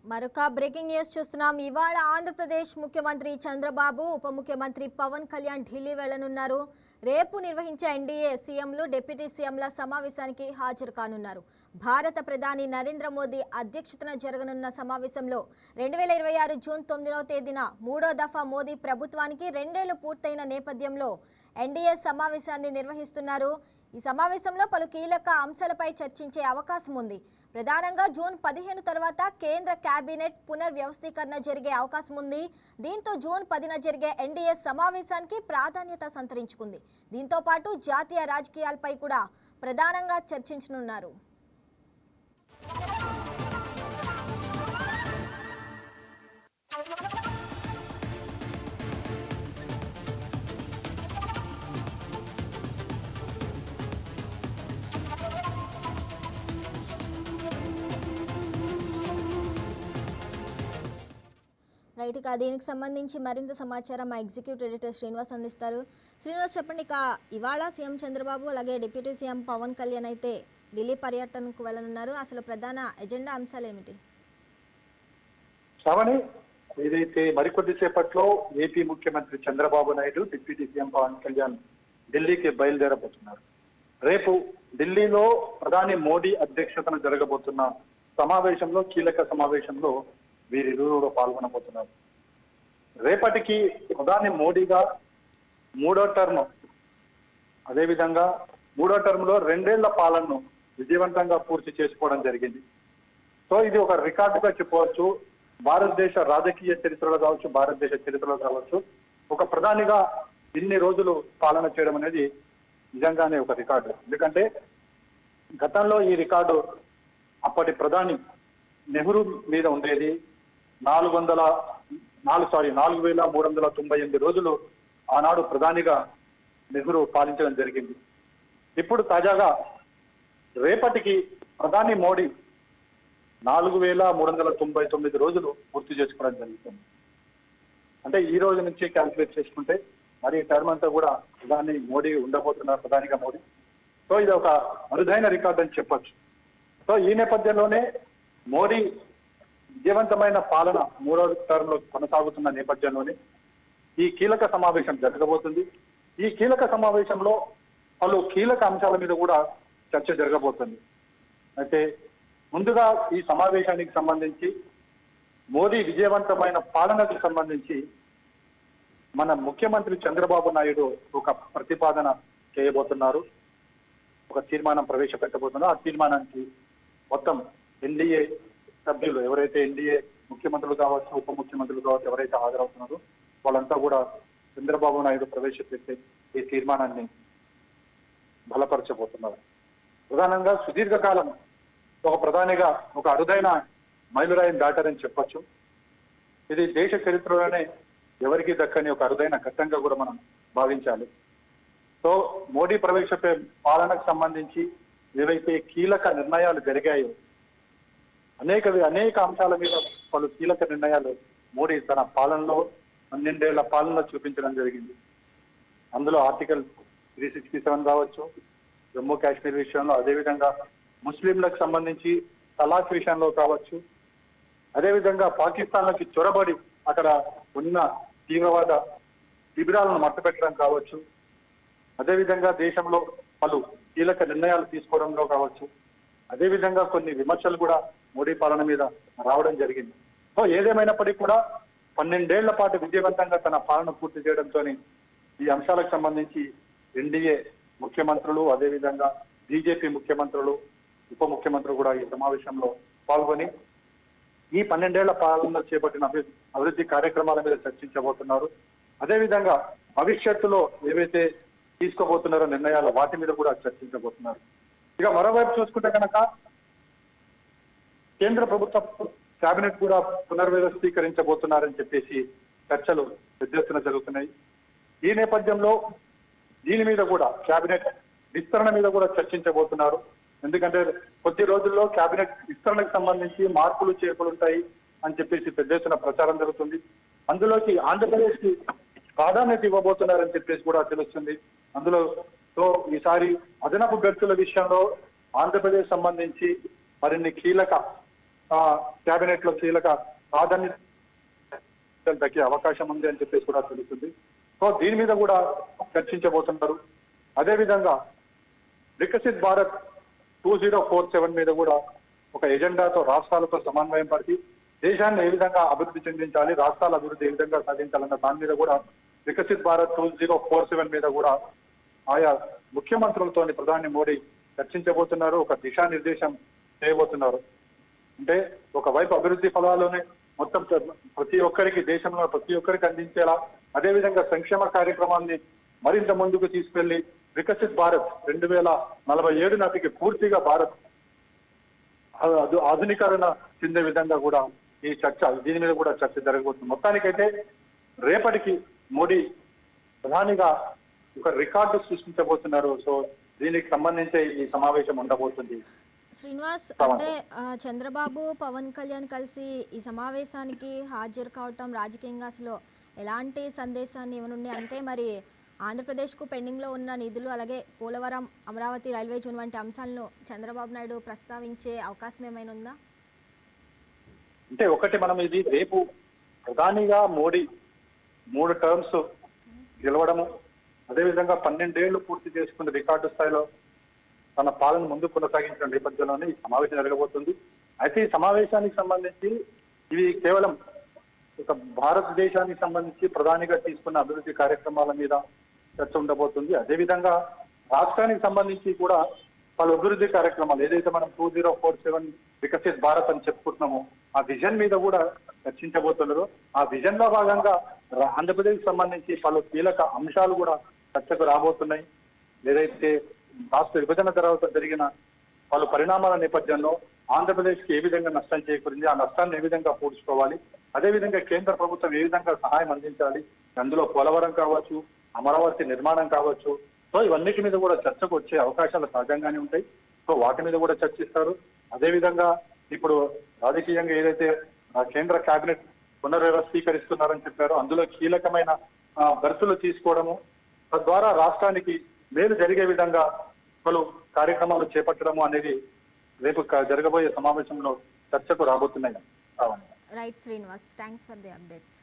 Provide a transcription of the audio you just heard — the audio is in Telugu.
మరొక బ్రేకింగ్ న్యూస్ చూస్తున్నాం. ఇవాళ ఆంధ్రప్రదేశ్ ముఖ్యమంత్రి చంద్రబాబు, ఉప ముఖ్యమంత్రి పవన్ కళ్యాణ్ ఢిల్లీ వెళ్లనున్నారు. రేపు నిర్వహించే ఎన్డీఏ సీఎంలు, డిప్యూటీ సీఎంల సమావేశానికి హాజరు కానున్నారు. భారత ప్రధాని నరేంద్ర మోదీ అధ్యక్షతన జరగనున్న సమావేశంలో 2026 జూన్ 9వ తేదీన మూడో దఫా మోదీ ప్రభుత్వానికి 2 ఏళ్లు పూర్తయిన నేపథ్యంలో ఎన్డీఏ సమావేశాన్ని నిర్వహిస్తున్నారు. ఈ సమావేశంలో పలు కీలక అంశాలపై చర్చించే అవకాశం ఉంది. ప్రధానంగా జూన్ 15 తర్వాత కేంద్ర కేబినెట్ పునర్వ్యవస్థీకరణ జరిగే అవకాశం ఉంది. దీంతో జూన్ 10న జరిగే ఎన్డీఏ సమావేశానికి ప్రాధాన్యత సంతరించుకుంది. దీంతో పాటు జాతీయ రాజకీయాలపై కూడా ప్రధానంగా చర్చించనున్నారు. రైట్, ఇక దీనికి సంబంధించి మరింత సమాచారం మా ఎగ్జిక్యూటివ్ ఎడిటర్ శ్రీనివాస్ అందిస్తారు. శ్రీనివాస్, చెప్పండి. ఇక ఇవాళ సీఎం చంద్రబాబు అలాగే డిప్యూటీ సీఎం పవన్ కళ్యాణ్ అయితే ఢిల్లీ పర్యటనకు వెళ్ళనున్నారు. అసలు ప్రధాన ఎజెండా అంశాలు ఏమిటి? శ్రావణి, ఏదైతే మరికొద్ది సేపట్లో ఏపీ ముఖ్యమంత్రి చంద్రబాబు నాయుడు, డిప్యూటీ సీఎం పవన్ కళ్యాణ్ ఢిల్లీకి బయలుదేరబోతున్నారు. రేపు ఢిల్లీలో ప్రధాని మోడీ అధ్యక్షతన జరగబోతున్న సమావేశంలో, కీలక సమావేశంలో వీరిరువురు పాల్గొనబోతున్నారు. రేపటికి ప్రధాని మోడీగా మూడో టర్మ్, అదేవిధంగా మూడో టర్మ్ లో 2 ఏళ్ల పాలనను విజయవంతంగా పూర్తి చేసుకోవడం జరిగింది. సో ఇది ఒక రికార్డుగా చెప్పవచ్చు. భారతదేశ రాజకీయ చరిత్రలో కావచ్చు, భారతదేశ చరిత్రలో కావచ్చు, ఒక ప్రధానిగా ఇన్ని రోజులు పాలన చేయడం అనేది నిజంగానే ఒక రికార్డు. ఎందుకంటే గతంలో ఈ రికార్డు అప్పటి ప్రధాని నెహ్రూ మీద ఉండేది. 4,398 రోజులు ఆనాడు ప్రధానిగా నెహ్రూ పాలించడం జరిగింది. ఇప్పుడు తాజాగా రేపటికి ప్రధాని మోడీ 4,399 రోజులు పూర్తి చేసుకోవడం జరుగుతుంది. అంటే ఈ రోజు నుంచి క్యాల్కులేట్ చేసుకుంటే మరి టర్మ్ అంతా కూడా ప్రధాని మోడీ ఉండబోతున్నారు, ప్రధానిగా మోడీ. సో ఇది ఒక అరుదైన రికార్డు అని చెప్పొచ్చు. సో ఈ నేపథ్యంలోనే మోడీ విజయవంతమైన పాలన మూడో టర్మ్ లో కొనసాగుతున్న నేపథ్యంలోనే ఈ కీలక సమావేశం జరగబోతుంది. ఈ కీలక సమావేశంలో పలు కీలక అంశాల మీద కూడా చర్చ జరగబోతుంది. అయితే ముందుగా ఈ సమావేశానికి సంబంధించి, మోదీ విజయవంతమైన పాలనకు సంబంధించి మన ముఖ్యమంత్రి చంద్రబాబు నాయుడు ఒక ప్రతిపాదన చేయబోతున్నారు, ఒక తీర్మానం ప్రవేశపెట్టబోతున్నారు. ఆ తీర్మానానికి మొత్తం ఎన్డీఏ సభ్యులు, ఎవరైతే ఎన్డీఏ ముఖ్యమంత్రులు కావచ్చు, ఉప ముఖ్యమంత్రులు కావచ్చు, ఎవరైతే హాజరవుతున్నారో వాళ్ళంతా కూడా చంద్రబాబు నాయుడు ప్రవేశపెట్టే ఈ తీర్మానాన్ని బలపరచబోతున్నారు. ప్రధానంగా సుదీర్ఘకాలం ఒక ప్రధానిగా ఒక అరుదైన మైలురాయిని దాటారని చెప్పొచ్చు. ఇది దేశ చరిత్రలోనే ఎవరికి దక్కని ఒక అరుదైన ఘట్టంగా కూడా మనం భావించాలి. సో మోడీ ప్రవేశపెట్టే పాలనకు సంబంధించి ఏవైతే కీలక నిర్ణయాలు జరిగాయో, అనేక అంశాల మీద పలు కీలక నిర్ణయాలు మోడీ తన పాలనలో 12 ఏళ్ల పాలనలో చూపించడం జరిగింది. అందులో ఆర్టికల్ 367 కావచ్చు, జమ్మూ కాశ్మీర్ విషయంలో, అదేవిధంగా ముస్లింలకు సంబంధించి తలాక్ విషయంలో కావచ్చు, అదేవిధంగా పాకిస్తాన్లకి చొరబడి అక్కడ ఉన్న తీవ్రవాద శిబిరాలను మట్టపెట్టడం కావచ్చు, అదేవిధంగా దేశంలో పలు కీలక నిర్ణయాలు తీసుకోవడంలో కావచ్చు, అదేవిధంగా కొన్ని విమర్శలు కూడా మోడీ పాలన మీద రావడం జరిగింది. సో ఏదేమైనప్పటికీ కూడా 12 ఏళ్ల పాటు విజయవంతంగా తన పాలన పూర్తి చేయడంతో ఈ అంశాలకు సంబంధించి ఎన్డీఏ ముఖ్యమంత్రులు, అదేవిధంగా బీజేపీ ముఖ్యమంత్రులు, ఉప ముఖ్యమంత్రులు కూడా ఈ సమావేశంలో పాల్గొని ఈ 12 ఏళ్ల పాలనలో చేపట్టిన అభివృద్ధి కార్యక్రమాల మీద చర్చించబోతున్నారు. అదేవిధంగా భవిష్యత్తులో ఏవైతే తీసుకోబోతున్నారో నిర్ణయాలు, వాటి మీద కూడా చర్చించబోతున్నారు. ఇక మరోవైపు చూసుకుంటే కనుక కేంద్ర ప్రభుత్వ కేబినెట్ కూడా పునర్వ్యవస్థీకరించబోతున్నారని చెప్పేసి చర్చలు పెద్ద ఎత్తున జరుగుతున్నాయి. ఈ నేపథ్యంలో దీని మీద కూడా, కేబినెట్ విస్తరణ మీద కూడా చర్చించబోతున్నారు. ఎందుకంటే కొద్ది రోజుల్లో కేబినెట్ విస్తరణకు సంబంధించి మార్పులు చేర్పులు ఉంటాయి అని చెప్పేసి పెద్ద ఎత్తున ప్రచారం జరుగుతుంది. అందులోకి ఆంధ్రప్రదేశ్ కి ప్రాధాన్యత ఇవ్వబోతున్నారని చెప్పేసి కూడా తెలుస్తుంది. అందులో సో ఈసారి అదనపు గడుచుల విషయంలో ఆంధ్రప్రదేశ్ సంబంధించి మరిన్ని కీలక కేబినెట్ లో కీలక ప్రాధాన్యత దక్కే అవకాశం ఉంది అని చెప్పేసి కూడా తెలుస్తుంది. సో దీని మీద కూడా చర్చించబోతున్నారు. అదేవిధంగా వికసిత్ భారత్ 2047 మీద కూడా ఒక ఎజెండాతో రాష్ట్రాలతో సమన్వయం పరిచి దేశాన్ని ఏ విధంగా అభివృద్ధి చెందించాలి, రాష్ట్రాల అభివృద్ధి ఏ విధంగా సాధించాలన్న దాని మీద కూడా వికసిత్ భారత్ 2047 మీద కూడా ఆయా ముఖ్యమంత్రులతోని ప్రధాని మోడీ చర్చించబోతున్నారు. ఒక దిశానిర్దేశం చేయబోతున్నారు. అంటే ఒకవైపు అభివృద్ధి ఫలాలోనే మొత్తం ప్రతి ఒక్కరికి, దేశంలో ప్రతి ఒక్కరికి అందించేలా, అదేవిధంగా సంక్షేమ కార్యక్రమాన్ని మరింత ముందుకు తీసుకెళ్లి వికసిత్ భారత్ 2047 నాటికి పూర్తిగా భారత్ ఆధునీకరణ చెందే విధంగా కూడా ఈ చర్చ, దీని మీద కూడా చర్చ జరగబోతుంది. మొత్తానికైతే రేపటికి మోడీ ప్రధానిగా ఒక రికార్డు సృష్టించబోతున్నారు. సో దీనికి సంబంధించి ఈ సమావేశం ఉండబోతుంది. శ్రీనివాస్, అంటే చంద్రబాబు పవన్ కళ్యాణ్ కలిసి ఈ సమావేశానికి హాజరు కావటం రాజకీయంగా అసలు ఎలాంటి సందేశాన్ని ఇవ్వనుంది? అంటే మరి ఆంధ్రప్రదేశ్కు పెండింగ్లో ఉన్న నిధులు, అలాగే పోలవరం, అమరావతి రైల్వే జోన్ వంటి అంశాలను చంద్రబాబు నాయుడు ప్రస్తావించే అవకాశం ఏమైనా ఉందా? అంటే ఒకటి, మనం ఇది రేపు ప్రధానిగా మోడీ 3 టర్మ్స్ గెలవడము, అదేవిధంగా 12 ఏళ్లు పూర్తి చేసుకున్న రికార్డు స్థాయిలో తన పాలన ముందు కొనసాగించిన నేపథ్యంలోనే ఈ సమావేశం జరగబోతుంది. అయితే ఈ సమావేశానికి సంబంధించి ఇది కేవలం ఒక భారతదేశానికి సంబంధించి ప్రధానిగా తీసుకున్న అభివృద్ధి కార్యక్రమాల మీద చర్చ ఉండబోతుంది. అదేవిధంగా రాష్ట్రానికి సంబంధించి కూడా పలు అభివృద్ధి కార్యక్రమాలు, ఏదైతే మనం 2047 వికసిత్ భారత్ అని చెప్పుకుంటున్నామో ఆ విజన్ మీద కూడా చర్చించబోతున్నారు. ఆ విజన్ లో భాగంగా ఆంధ్రప్రదేశ్ సంబంధించి పలు కీలక అంశాలు కూడా చర్చకు రాబోతున్నాయి. ఏదైతే రాష్ట్ర విభజన తర్వాత జరిగిన పలు పరిణామాల నేపథ్యంలో ఆంధ్రప్రదేశ్ కి ఏ విధంగా నష్టం చేకూరింది, ఆ నష్టాన్ని ఏ విధంగా పూడ్చుకోవాలి, అదేవిధంగా కేంద్ర ప్రభుత్వం ఏ విధంగా సహాయం అందించాలి, అందులో పోలవరం కావచ్చు, అమరావతి నిర్మాణం కావచ్చు. సో ఇవన్నిటి మీద కూడా చర్చకు వచ్చే అవకాశాలు సహజంగానే ఉంటాయి. సో వాటి మీద కూడా చర్చిస్తారు. అదేవిధంగా ఇప్పుడు రాజకీయంగా ఏదైతే కేంద్ర కేబినెట్ పునర్వ్యవస్థీకరిస్తున్నారని చెప్పారో అందులో కీలకమైన బెర్తులు తీసుకోవడము, తద్వారా రాష్ట్రానికి మేలు జరిగే విధంగా పలు కార్యక్రమాలు చేపట్టడము అనేది రేపు జరగబోయే సమావేశంలో చర్చకు రాబోతున్నాయి. Right Srinivas, thanks for the updates.